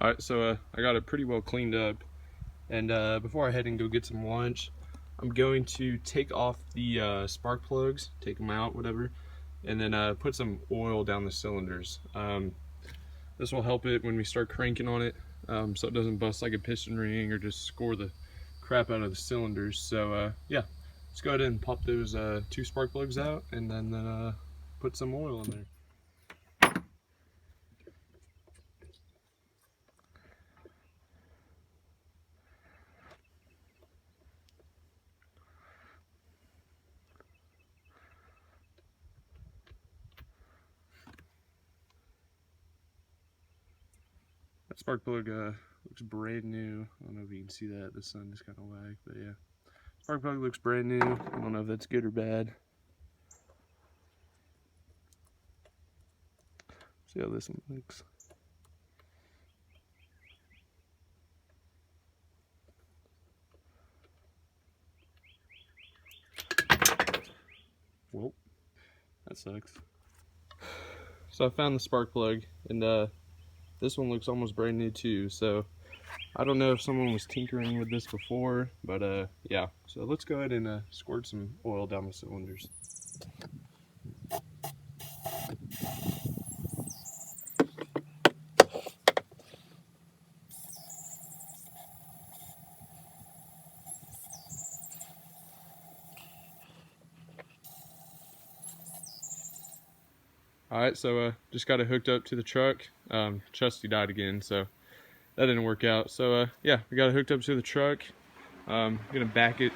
Alright, so I got it pretty well cleaned up, and before I head and go get some lunch, I'm going to take off the spark plugs, take them out, whatever, and then put some oil down the cylinders. This will help it when we start cranking on it, so it doesn't bust like a piston ring or just score the crap out of the cylinders. So yeah, let's go ahead and pop those 2 spark plugs out, and then put some oil in there. That spark plug looks brand new. I don't know if you can see that. The sun just kind of lagged, but yeah. Spark plug looks brand new. I don't know if that's good or bad. See how this one looks. Whoa, that sucks. So I found the spark plug, and this one looks almost brand new too. So I don't know if someone was tinkering with this before, but yeah. So let's go ahead and squirt some oil down the cylinders. Alright, so just got it hooked up to the truck. Chesty died again, so that didn't work out. So yeah, we got it hooked up to the truck. I'm gonna back it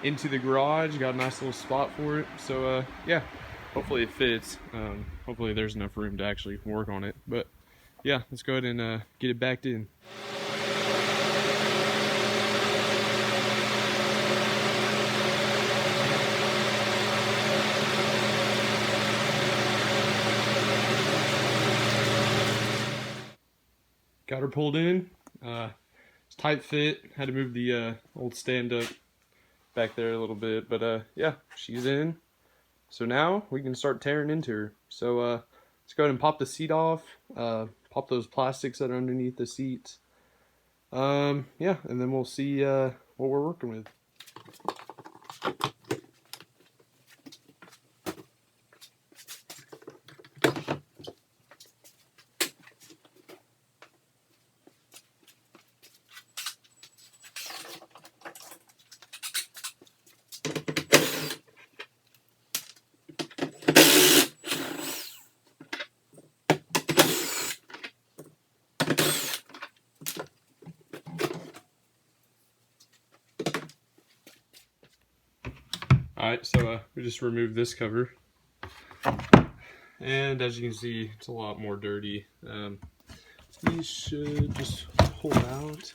into the garage. Got a nice little spot for it. So yeah, hopefully it fits. Hopefully there's enough room to actually work on it. But yeah, let's go ahead and get it backed in. Got her pulled in. It's tight fit. Had to move the old stand up back there a little bit, but yeah, she's in. So now we can start tearing into her. So let's go ahead and pop the seat off. Pop those plastics that are underneath the seats. Yeah, and then we'll see what we're working with. Alright, so we just removed this cover, and as you can see, it's a lot more dirty. These should just pull out.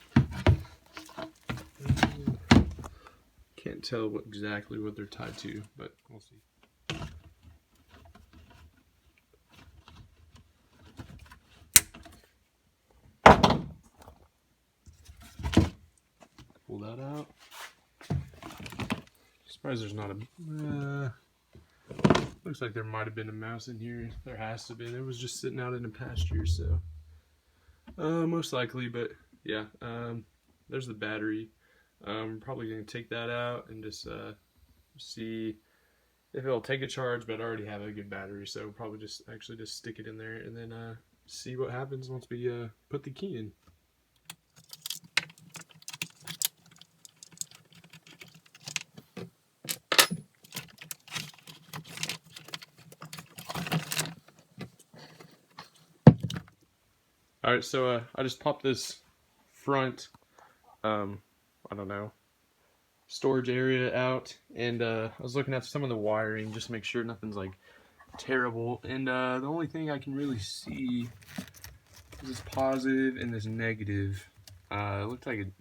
Can't tell exactly what they're tied to, but we'll see. Pull that out. Surprised there's not a... looks like there might have been a mouse in here. There has to be. It was just sitting out in the pasture, so... most likely, but yeah. There's the battery. I'm probably going to take that out and just see if it'll take a charge, but I already have a good battery, so probably just stick it in there and then see what happens once we put the key in. Alright, so I just popped this front, I don't know, storage area out, and I was looking at some of the wiring just to make sure nothing's like terrible, and the only thing I can really see is this positive and this negative. It looked like it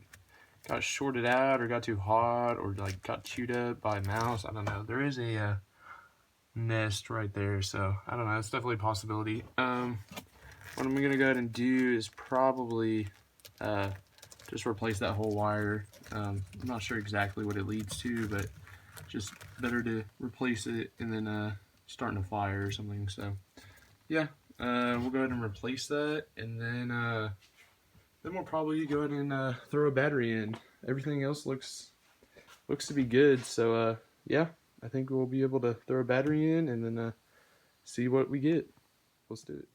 got shorted out or got too hot or like got chewed up by a mouse. I don't know. There is a nest right there, so I don't know. It's definitely a possibility. What I'm gonna go ahead and do is probably just replace that whole wire. I'm not sure exactly what it leads to, but just better to replace it and then starting a fire or something. So yeah, we'll go ahead and replace that, and then then we'll probably go ahead and throw a battery in. Everything else looks to be good, so yeah, I think we'll be able to throw a battery in and then see what we get. Let's do it.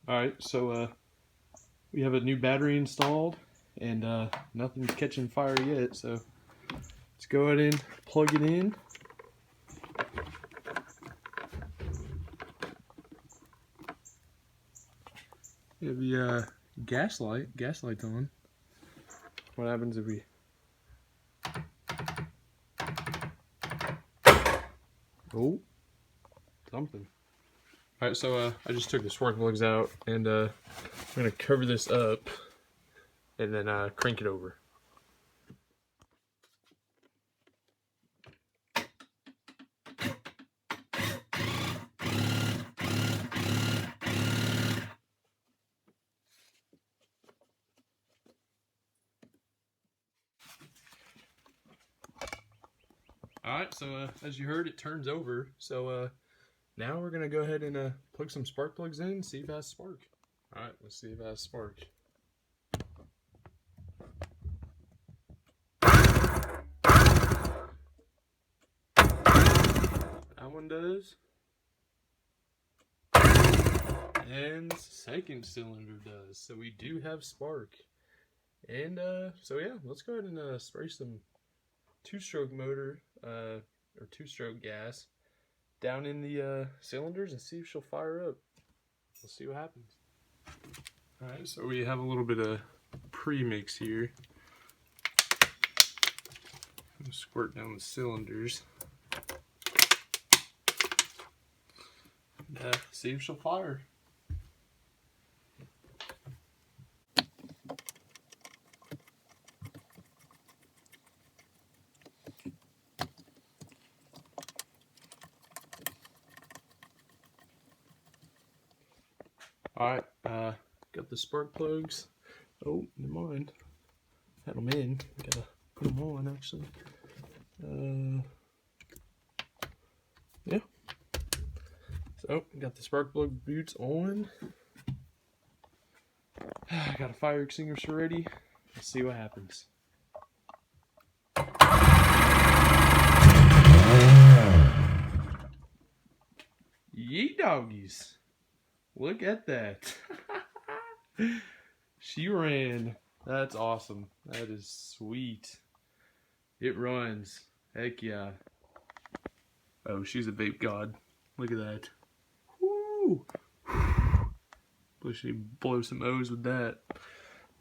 Alright, so we have a new battery installed, and nothing's catching fire yet, so let's go ahead and plug it in. We have the gaslight's on. What happens if we... Oh, something. Alright, so I just took the spark plugs out, and I'm going to cover this up and then crank it over. Alright, so as you heard, it turns over. So now we're going to go ahead and plug some spark plugs in and see if it has spark. Alright, let's see if it has spark. That one does. And second cylinder does. So we do have spark. And so yeah, let's go ahead and spray some two-stroke motor or two-stroke gas down in the cylinders and see if she'll fire up. We'll see what happens. Alright, so we have a little bit of pre-mix here. Squirt down the cylinders. And, see if she'll fire. Alright, got the spark plugs. Oh, never mind. Had them in. Gotta put them on, actually. Yeah. So, got the spark plug boots on. Got a fire extinguisher ready. Let's see what happens. Yee doggies. Look at that. She ran. That's awesome. That is sweet. It runs. Heck yeah. Oh, she's a vape god. Look at that. Woo! Wish she'd blow some O's with that.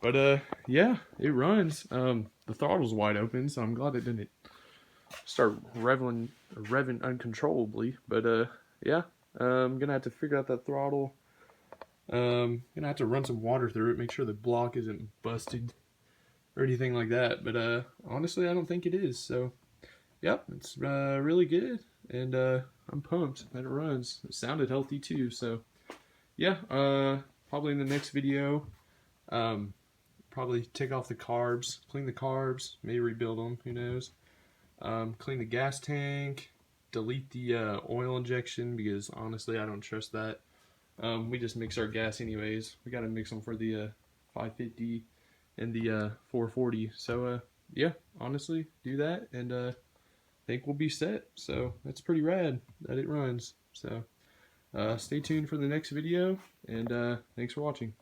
But yeah, it runs. The throttle's wide open, so I'm glad it didn't start revving uncontrollably. But yeah, I'm gonna have to figure out that throttle. Gonna have to run some water through it, make sure the block isn't busted or anything like that. But honestly, I don't think it is. So yep, it's really good, and I'm pumped that it runs. It sounded healthy too. So yeah, probably in the next video, probably take off the carbs, clean the carbs, maybe rebuild them, who knows. Clean the gas tank, delete the oil injection, because honestly I don't trust that. We just mix our gas anyways. We gotta mix them for the 550 and the 440. So yeah, honestly, do that, and I think we'll be set. So that's pretty rad that it runs. So stay tuned for the next video, and thanks for watching.